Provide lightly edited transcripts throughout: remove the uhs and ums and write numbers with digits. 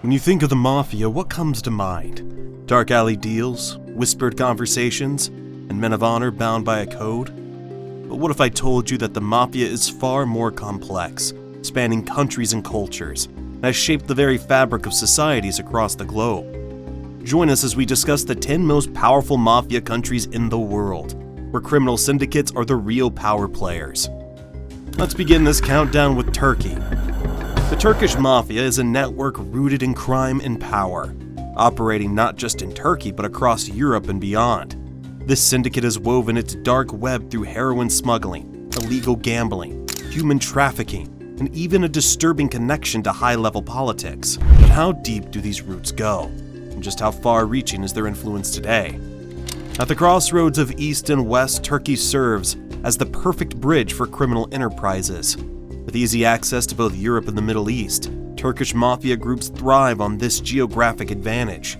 When you think of the Mafia, what comes to mind? Dark alley deals, whispered conversations, and men of honor bound by a code? But what if I told you that the Mafia is far more complex, spanning countries and cultures, and has shaped the very fabric of societies across the globe? Join us as we discuss the 10 most powerful Mafia countries in the world, where criminal syndicates are the real power players. Let's begin this countdown with Turkey. The Turkish Mafia is a network rooted in crime and power, operating not just in Turkey but across Europe and beyond. This syndicate has woven its dark web through heroin smuggling, illegal gambling, human trafficking, and even a disturbing connection to high-level politics. But how deep do these roots go? And just how far-reaching is their influence today? At the crossroads of East and West, Turkey serves as the perfect bridge for criminal enterprises. With easy access to both Europe and the Middle East, Turkish mafia groups thrive on this geographic advantage.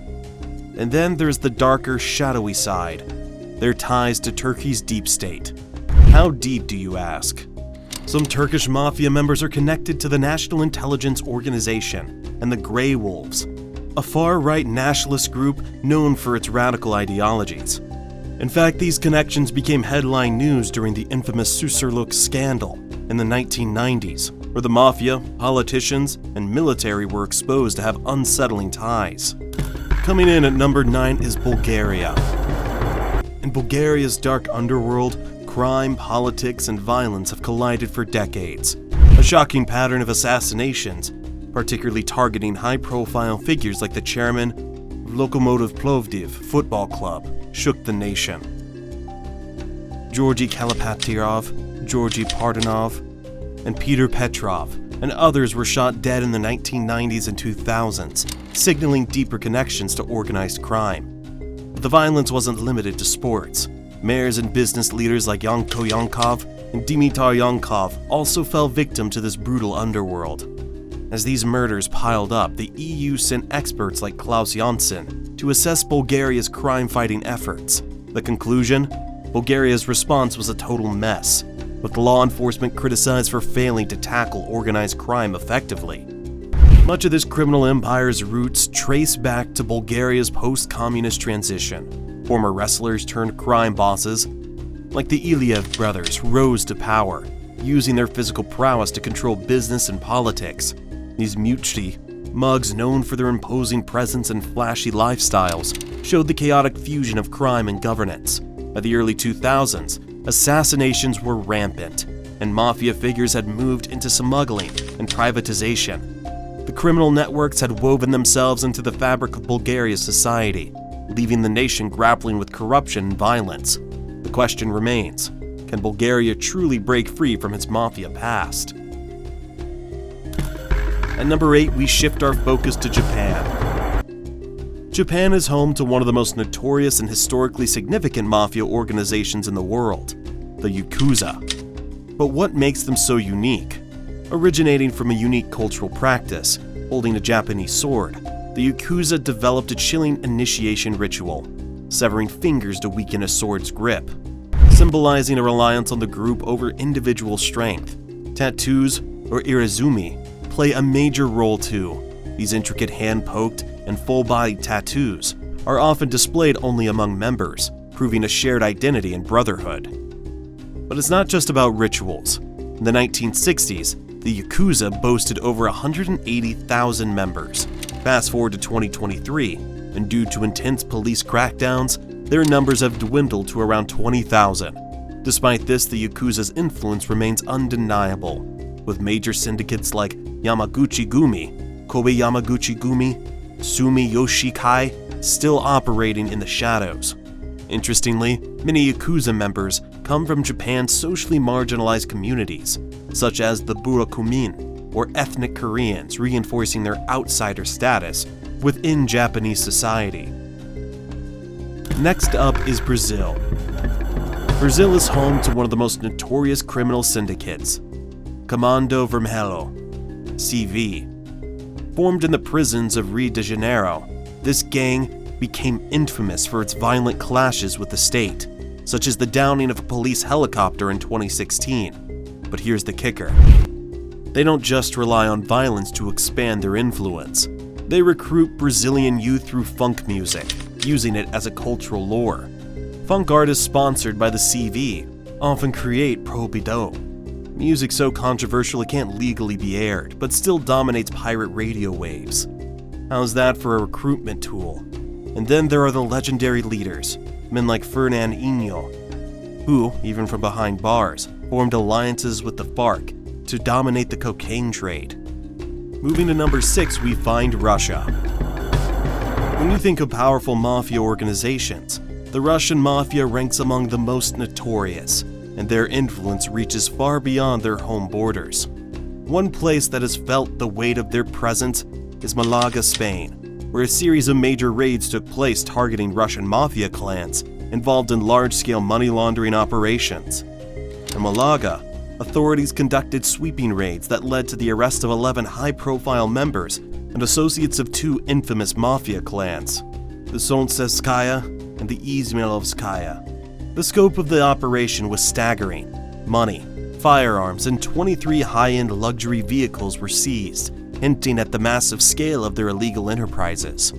And then there's the darker, shadowy side, their ties to Turkey's deep state. How deep, do you ask? Some Turkish mafia members are connected to the National Intelligence Organization and the Grey Wolves, a far-right nationalist group known for its radical ideologies. In fact, these connections became headline news during the infamous Susurluk scandal in the 1990s, where the mafia, politicians, and military were exposed to have unsettling ties. Coming in at number 9 is Bulgaria. In Bulgaria's dark underworld, crime, politics, and violence have collided for decades. A shocking pattern of assassinations, particularly targeting high-profile figures like the chairman of Lokomotiv Plovdiv football club, shook the nation. Georgy Kalapatyrov, Georgy Pardanov, and Peter Petrov, and others were shot dead in the 1990s and 2000s, signaling deeper connections to organized crime. But the violence wasn't limited to sports. Mayors and business leaders like Yanko Yankov and Dimitar Yankov also fell victim to this brutal underworld. As these murders piled up, the EU sent experts like Klaus Janssen to assess Bulgaria's crime-fighting efforts. The conclusion? Bulgaria's response was a total mess, with law enforcement criticized for failing to tackle organized crime effectively. Much of this criminal empire's roots trace back to Bulgaria's post-communist transition. Former wrestlers turned crime bosses, like the Iliev brothers, rose to power, using their physical prowess to control business and politics. These Muchti, mugs known for their imposing presence and flashy lifestyles, showed the chaotic fusion of crime and governance. By the early 2000s, assassinations were rampant, and mafia figures had moved into smuggling and privatization. The criminal networks had woven themselves into the fabric of Bulgaria's society, leaving the nation grappling with corruption and violence. The question remains, can Bulgaria truly break free from its mafia past? At number 8, we shift our focus to Japan. Japan is home to one of the most notorious and historically significant mafia organizations in the world, the Yakuza. But what makes them so unique? Originating from a unique cultural practice, holding a Japanese sword, the Yakuza developed a chilling initiation ritual, severing fingers to weaken a sword's grip, symbolizing a reliance on the group over individual strength. Tattoos, or irizumi, play a major role too. These intricate hand-poked and full-bodied tattoos are often displayed only among members, proving a shared identity and brotherhood. But it's not just about rituals. In the 1960s, the Yakuza boasted over 180,000 members. Fast forward to 2023, and due to intense police crackdowns, their numbers have dwindled to around 20,000. Despite this, the Yakuza's influence remains undeniable, with major syndicates like Yamaguchi Gumi, Kobe Yamaguchi Gumi, Sumi Yoshikai still operating in the shadows. Interestingly, many Yakuza members come from Japan's socially marginalized communities, such as the Burakumin, or ethnic Koreans, reinforcing their outsider status within Japanese society. Next up is Brazil. Brazil is home to one of the most notorious criminal syndicates, Commando CV. Formed in the prisons of Rio de Janeiro, this gang became infamous for its violent clashes with the state, such as the downing of a police helicopter in 2016. But here's the kicker. They don't just rely on violence to expand their influence. They recruit Brazilian youth through funk music, using it as a cultural lure. Funk artists sponsored by the CV often create prohibido, music so controversial it can't legally be aired, but still dominates pirate radio waves. How's that for a recruitment tool? And then there are the legendary leaders, men like Fernandinho, who, even from behind bars, formed alliances with the FARC to dominate the cocaine trade. Moving to number 6, we find Russia. When you think of powerful mafia organizations, the Russian mafia ranks among the most notorious, and their influence reaches far beyond their home borders. One place that has felt the weight of their presence is Malaga, Spain, where a series of major raids took place targeting Russian mafia clans involved in large-scale money laundering operations. In Malaga, authorities conducted sweeping raids that led to the arrest of 11 high-profile members and associates of 2 infamous mafia clans, the Solntsevskaya and the Izmailovskaya. The scope of the operation was staggering. Money, firearms, and 23 high-end luxury vehicles were seized, hinting at the massive scale of their illegal enterprises.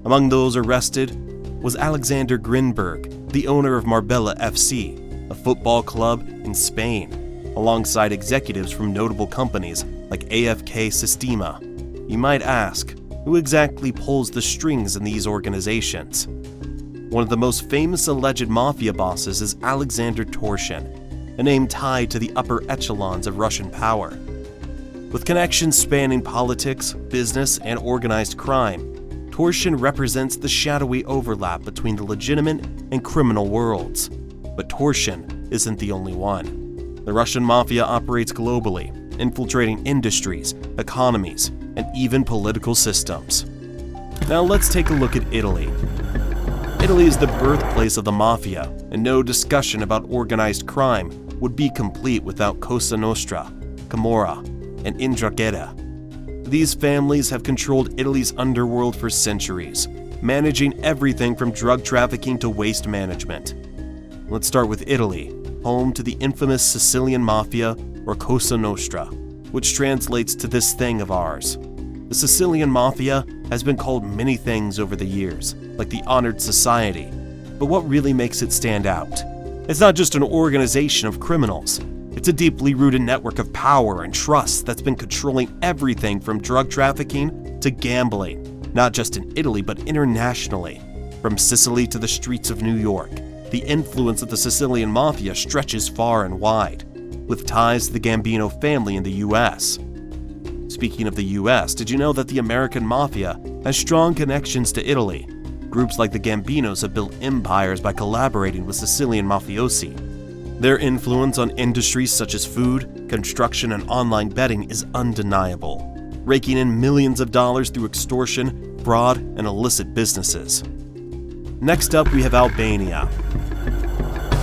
Among those arrested was Alexander Grinberg, the owner of Marbella FC, a football club in Spain, alongside executives from notable companies like AFK Sistema. You might ask, who exactly pulls the strings in these organizations? One of the most famous alleged mafia bosses is Alexander Torshin, a name tied to the upper echelons of Russian power. With connections spanning politics, business, and organized crime, Torshin represents the shadowy overlap between the legitimate and criminal worlds. But Torshin isn't the only one. The Russian mafia operates globally, infiltrating industries, economies, and even political systems. Now let's take a look at Italy. Italy is the birthplace of the mafia, and no discussion about organized crime would be complete without Cosa Nostra, Camorra, and 'Ndrangheta. These families have controlled Italy's underworld for centuries, managing everything from drug trafficking to waste management. Let's start with Italy, home to the infamous Sicilian Mafia, or Cosa Nostra, which translates to this thing of ours. The Sicilian Mafia has been called many things over the years, like the honored society, but what really makes it stand out? It's not just an organization of criminals. It's a deeply rooted network of power and trust that's been controlling everything from drug trafficking to gambling, not just in Italy but internationally. From Sicily to the streets of New York, the influence of the Sicilian Mafia stretches far and wide, with ties to the Gambino family in the US. Speaking of the US, did you know that the American Mafia has strong connections to Italy? Groups like the Gambinos have built empires by collaborating with Sicilian mafiosi. Their influence on industries such as food, construction, and online betting is undeniable, raking in millions of dollars through extortion, fraud, and illicit businesses. Next up, we have Albania.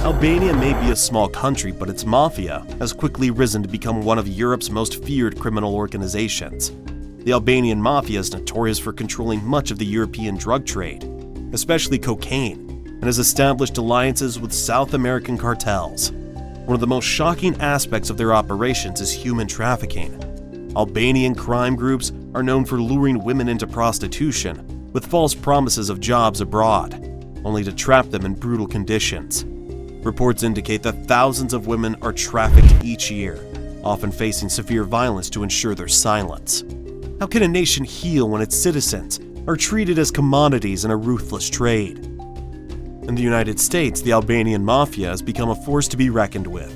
Albania may be a small country, but its mafia has quickly risen to become one of Europe's most feared criminal organizations. The Albanian mafia is notorious for controlling much of the European drug trade, especially cocaine, and has established alliances with South American cartels. One of the most shocking aspects of their operations is human trafficking. Albanian crime groups are known for luring women into prostitution with false promises of jobs abroad, only to trap them in brutal conditions. Reports indicate that thousands of women are trafficked each year, often facing severe violence to ensure their silence. How can a nation heal when its citizens are treated as commodities in a ruthless trade? In the United States, the Albanian mafia has become a force to be reckoned with.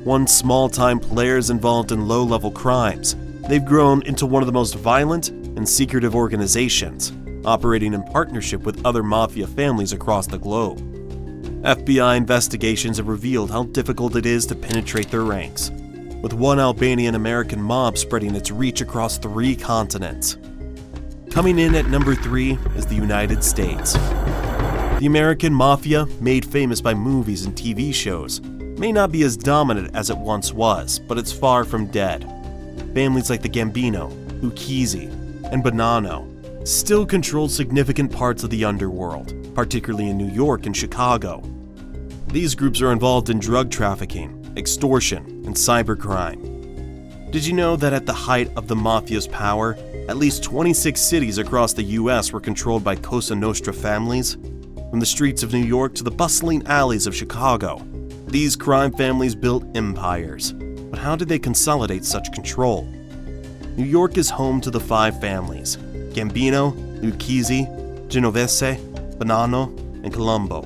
Once small-time players involved in low-level crimes, they've grown into one of the most violent and secretive organizations, operating in partnership with other mafia families across the globe. FBI investigations have revealed how difficult it is to penetrate their ranks, with one Albanian-American mob spreading its reach across 3 continents. Coming in at number 3 is the United States. The American Mafia, made famous by movies and TV shows, may not be as dominant as it once was, but it's far from dead. Families like the Gambino, Ukezi, and Bonanno still control significant parts of the underworld, particularly in New York and Chicago. These groups are involved in drug trafficking, extortion, and cybercrime. Did you know that at the height of the Mafia's power, at least 26 cities across the US were controlled by Cosa Nostra families? From the streets of New York to the bustling alleys of Chicago, these crime families built empires. But how did they consolidate such control? New York is home to the five families: Gambino, Lucchese, Genovese, Bonanno, and Colombo.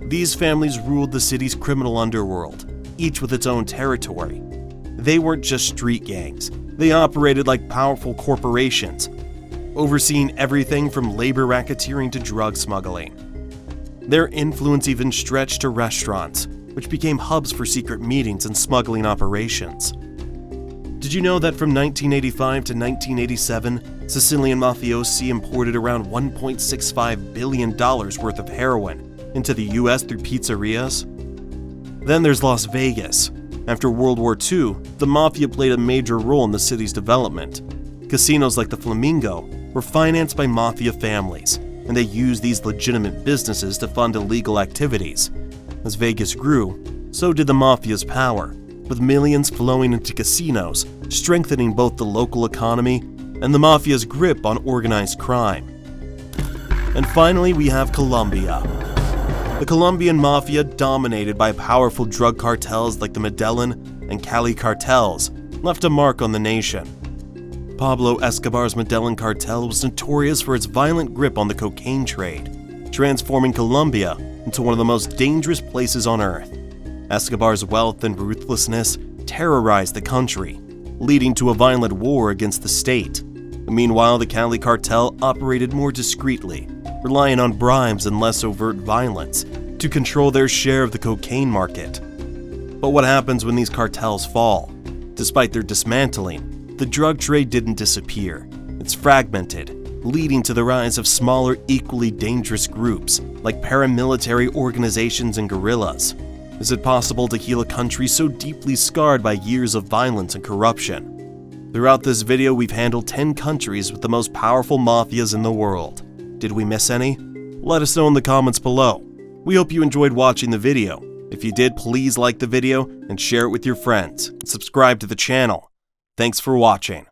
These families ruled the city's criminal underworld, each with its own territory. They weren't just street gangs. They operated like powerful corporations, overseeing everything from labor racketeering to drug smuggling. Their influence even stretched to restaurants, which became hubs for secret meetings and smuggling operations. Did you know that from 1985 to 1987, Sicilian mafiosi imported around $1.65 billion worth of heroin into the US through pizzerias? Then there's Las Vegas. After World War II, the Mafia played a major role in the city's development. Casinos like the Flamingo were financed by Mafia families, and they used these legitimate businesses to fund illegal activities. As Vegas grew, so did the Mafia's power, with millions flowing into casinos, strengthening both the local economy and the Mafia's grip on organized crime. And finally, we have Colombia. The Colombian Mafia, dominated by powerful drug cartels like the Medellin and Cali cartels, left a mark on the nation. Pablo Escobar's Medellin cartel was notorious for its violent grip on the cocaine trade, transforming Colombia into one of the most dangerous places on earth. Escobar's wealth and ruthlessness terrorized the country, leading to a violent war against the state. Meanwhile, the Cali cartel operated more discreetly, relying on bribes and less overt violence to control their share of the cocaine market. But what happens when these cartels fall? Despite their dismantling, the drug trade didn't disappear. It's fragmented, leading to the rise of smaller, equally dangerous groups like paramilitary organizations and guerrillas. Is it possible to heal a country so deeply scarred by years of violence and corruption? Throughout this video, we've handled 10 countries with the most powerful mafias in the world. Did we miss any? Let us know in the comments below. We hope you enjoyed watching the video. If you did, please like the video and share it with your friends, and subscribe to the channel. Thanks for watching.